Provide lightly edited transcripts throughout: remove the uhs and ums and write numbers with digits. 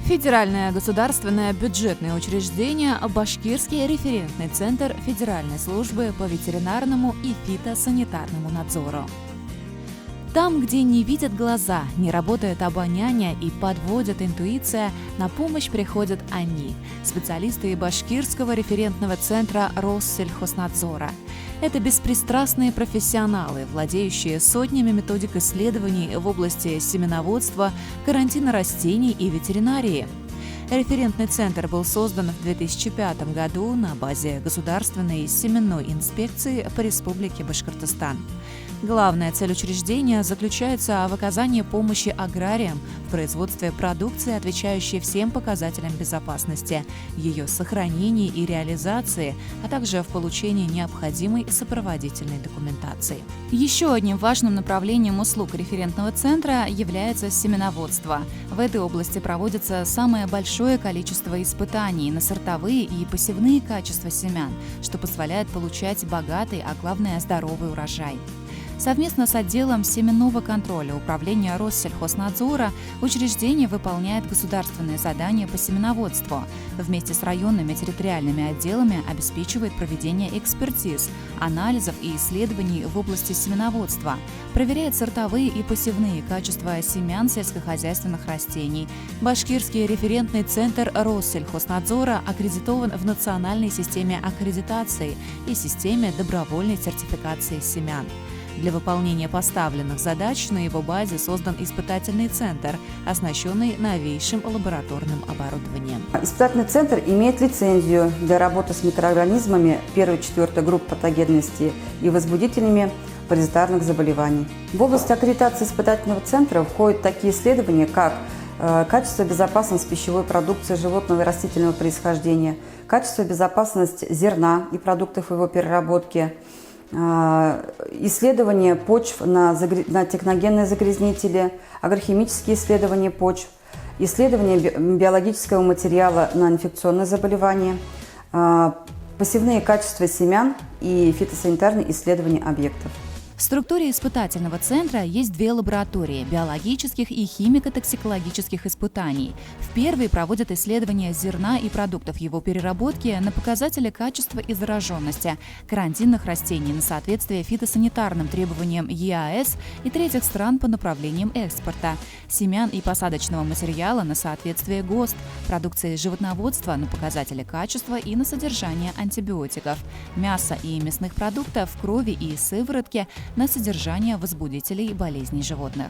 Федеральное государственное бюджетное учреждение Башкирский референтный центр Федеральной службы по ветеринарному и фитосанитарному надзору. Там, где не видят глаза, не работает обоняние и подводит интуиция, на помощь приходят они – специалисты Башкирского референтного центра Россельхознадзора. Это беспристрастные профессионалы, владеющие сотнями методик исследований в области семеноводства, карантина растений и ветеринарии. Референтный центр был создан в 2005 году на базе Государственной семенной инспекции по Республике Башкортостан. Главная цель учреждения заключается в оказании помощи аграриям в производстве продукции, отвечающей всем показателям безопасности, ее сохранении и реализации, а также в получении необходимой сопроводительной документации. Еще одним важным направлением услуг референтного центра является семеноводство. В этой области проводится самое большое количество испытаний на сортовые и посевные качества семян, что позволяет получать богатый, а главное – здоровый урожай. Совместно с отделом семенного контроля Управления Россельхознадзора учреждение выполняет государственные задания по семеноводству. Вместе с районными территориальными отделами обеспечивает проведение экспертиз, анализов и исследований в области семеноводства, проверяет сортовые и посевные качества семян сельскохозяйственных растений. Башкирский референтный центр Россельхознадзора аккредитован в национальной системе аккредитации и системе добровольной сертификации семян. Для выполнения поставленных задач на его базе создан испытательный центр, оснащенный новейшим лабораторным оборудованием. Испытательный центр имеет лицензию для работы с микроорганизмами 1-4 групп патогенности и возбудителями паразитарных заболеваний. В область аккредитации испытательного центра входят такие исследования, как качество и безопасность пищевой продукции животного и растительного происхождения, качество и безопасность зерна и продуктов его переработки, исследования почв на техногенные загрязнители, агрохимические исследования почв, исследования биологического материала на инфекционные заболевания, посевные качества семян и фитосанитарные исследования объектов. В структуре испытательного центра есть две лаборатории – биологических и химико-токсикологических испытаний. В первой проводят исследования зерна и продуктов его переработки на показатели качества и зараженности, карантинных растений на соответствие фитосанитарным требованиям ЕАЭС и третьих стран по направлениям экспорта, семян и посадочного материала на соответствие ГОСТ, продукции животноводства на показатели качества и на содержание антибиотиков, мяса и мясных продуктов, крови и сыворотки – на содержание возбудителей болезней животных.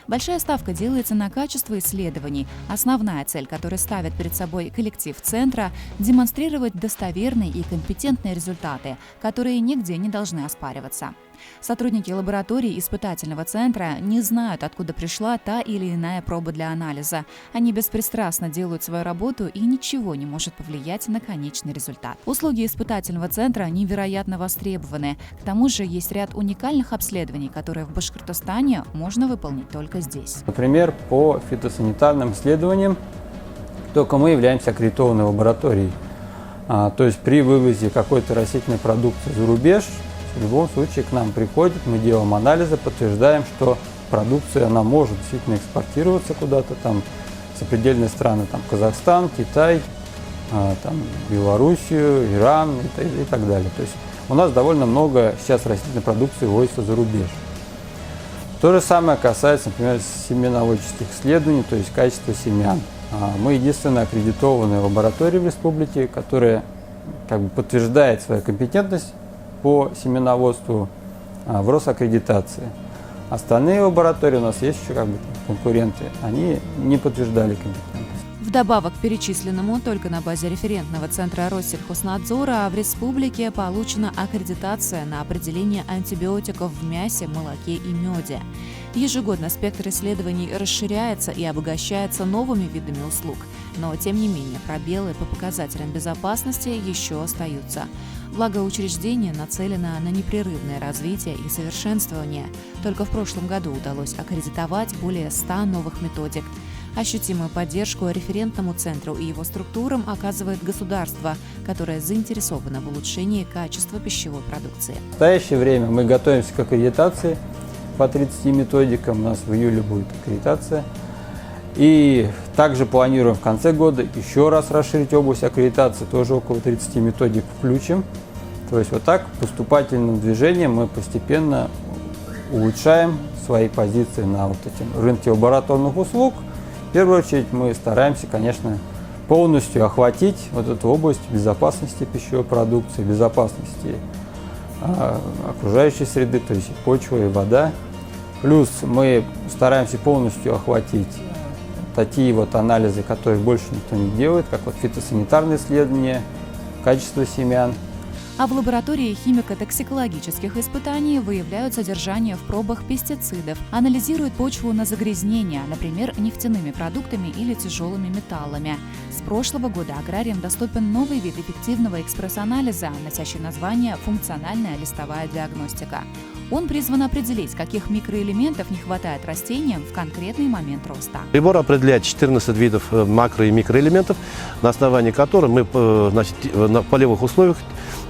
Большая ставка делается на качество исследований. Основная цель, которую ставит перед собой коллектив центра – демонстрировать достоверные и компетентные результаты, которые нигде не должны оспариваться. Сотрудники лаборатории испытательного центра не знают, откуда пришла та или иная проба для анализа. Они беспристрастно делают свою работу, и ничего не может повлиять на конечный результат. Услуги испытательного центра невероятно востребованы. К тому же есть ряд уникальных обследований, которые в Башкортостане можно выполнить только здесь. Например, по фитосанитарным исследованиям только мы являемся аккредитованной лабораторией. То есть при вывозе какой-то растительной продукции за рубеж в любом случае к нам приходит, мы делаем анализы, подтверждаем, что продукция она может действительно экспортироваться куда-то, там, в сопредельные страны, там, Казахстан, Китай, там, Белоруссию, Иран и так далее. То есть у нас довольно много сейчас растительной продукции ввозится за рубеж. То же самое касается, например, семеноводческих исследований, то есть качества семян. Мы единственная аккредитованная лаборатория в республике, которая подтверждает свою компетентность по семеноводству в Росаккредитации. Остальные лаборатории у нас есть еще конкуренты, они не подтверждали компетентность. Вдобавок к перечисленному, только на базе референтного центра Россельхознадзора в республике получена аккредитация на определение антибиотиков в мясе, молоке и меде. Ежегодно спектр исследований расширяется и обогащается новыми видами услуг, но, тем не менее, пробелы по показателям безопасности еще остаются. Благо, учреждение нацелено на непрерывное развитие и совершенствование. Только в прошлом году удалось аккредитовать более 100 новых методик. Ощутимую поддержку референтному центру и его структурам оказывает государство, которое заинтересовано в улучшении качества пищевой продукции. В настоящее время мы готовимся к аккредитации по 30 методикам. У нас в июле будет аккредитация. И также планируем в конце года еще раз расширить область аккредитации, тоже около 30 методик включим. То есть вот так поступательным движением мы постепенно улучшаем свои позиции на вот этом рынке лабораторных услуг. В первую очередь мы стараемся, конечно, полностью охватить вот эту область безопасности пищевой продукции, безопасности окружающей среды, то есть и почва, и вода. Плюс мы стараемся полностью охватить такие вот анализы, которые больше никто не делает, как вот фитосанитарные исследования, качество семян. А в лаборатории химико-токсикологических испытаний выявляют содержание в пробах пестицидов, анализируют почву на загрязнения, например, нефтяными продуктами или тяжелыми металлами. С прошлого года аграриям доступен новый вид эффективного экспресс-анализа, носящий название «функциональная листовая диагностика». Он призван определить, каких микроэлементов не хватает растениям в конкретный момент роста. Прибор определяет 14 видов макро- и микроэлементов, на основании которых мы в полевых условиях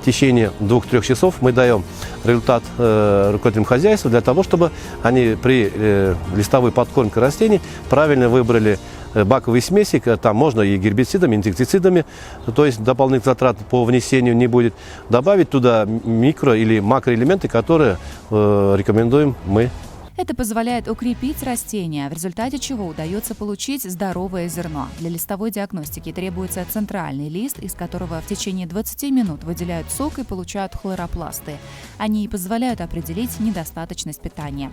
в течение 2-3 часов мы даем результат руководителям хозяйства для того, чтобы они при листовой подкормке растений правильно выбрали баковые смеси, там можно и гербицидами, и инсектицидами, то есть дополнительных затрат по внесению не будет. Добавить туда микро- или макроэлементы, которые рекомендуем мы. Это позволяет укрепить растения, в результате чего удается получить здоровое зерно. Для листовой диагностики требуется центральный лист, из которого в течение 20 минут выделяют сок и получают хлоропласты. Они и позволяют определить недостаточность питания.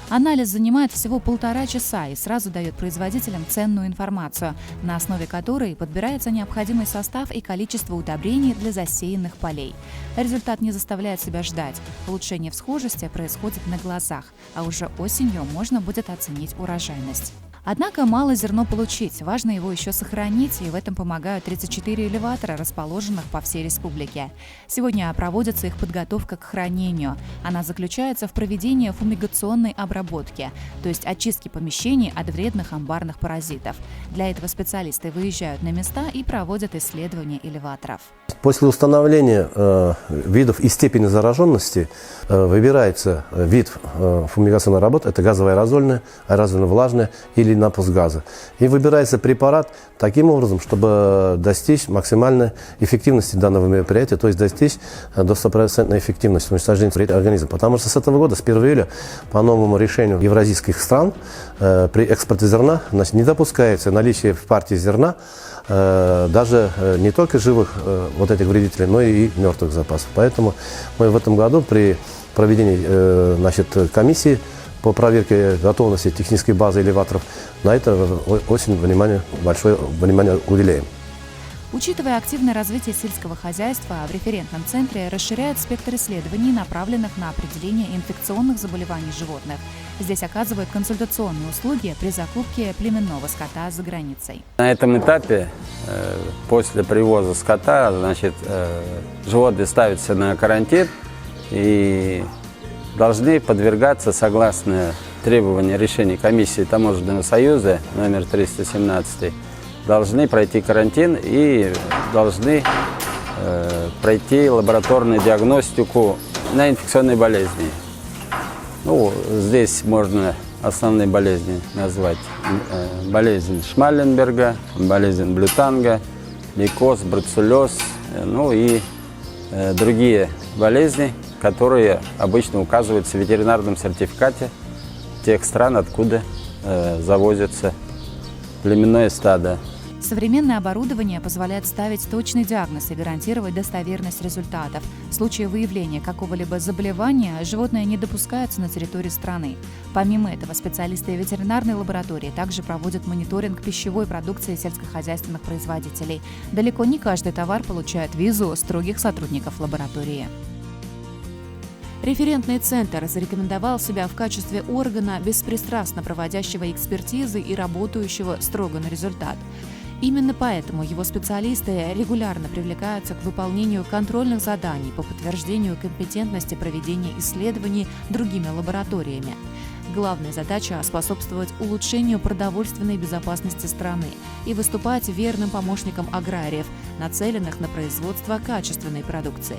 Анализ занимает всего 1,5 часа и сразу дает производителям ценную информацию, на основе которой подбирается необходимый состав и количество удобрений для засеянных полей. Результат не заставляет себя ждать. Улучшение всхожести происходит на глазах, а уже осенью можно будет оценить урожайность. Однако мало зерно получить, важно его еще сохранить, и в этом помогают 34 элеватора, расположенных по всей республике. Сегодня проводится их подготовка к хранению. Она заключается в проведении фумигационной обработки, то есть очистки помещений от вредных амбарных паразитов. Для этого специалисты выезжают на места и проводят исследования элеваторов. После установления видов и степени зараженности выбирается вид фумигационной работы, это газовая аэрозольная, аэрозольно-влажная или напуск газа. И выбирается препарат таким образом, чтобы достичь максимальной эффективности данного мероприятия, то есть достичь до 100% эффективности уничтожения организма. Потому что с этого года, с 1 июля, по новому решению евразийских стран, при экспорте зерна не допускается наличие в партии зерна даже не только живых вот этих вредителей, но и мертвых запасов. Поэтому мы в этом году при проведении комиссии по проверке готовности технической базы элеваторов на это очень большое внимание уделяем. Учитывая активное развитие сельского хозяйства, в референтном центре расширяют спектр исследований, направленных на определение инфекционных заболеваний животных. Здесь оказывают консультационные услуги при закупке племенного скота за границей. На этом этапе, после привоза скота, животные ставятся на карантин и должны подвергаться, согласно требованиям решения комиссии Таможенного союза номер 317, должны пройти карантин и должны пройти лабораторную диагностику на инфекционные болезни. Здесь можно основные болезни назвать: болезнь Шмаленберга, болезнь Блютанга, лейкоз, бруцеллез, и другие болезни, которые обычно указываются в ветеринарном сертификате тех стран, откуда завозятся племенное стадо. Современное оборудование позволяет ставить точный диагноз и гарантировать достоверность результатов. В случае выявления какого-либо заболевания животное не допускается на территории страны. Помимо этого, специалисты ветеринарной лаборатории также проводят мониторинг пищевой продукции сельскохозяйственных производителей. Далеко не каждый товар получает визу строгих сотрудников лаборатории. Референтный центр зарекомендовал себя в качестве органа, беспристрастно проводящего экспертизы и работающего строго на результат. Именно поэтому его специалисты регулярно привлекаются к выполнению контрольных заданий по подтверждению компетентности проведения исследований другими лабораториями. Главная задача – способствовать улучшению продовольственной безопасности страны и выступать верным помощником аграриев, нацеленных на производство качественной продукции.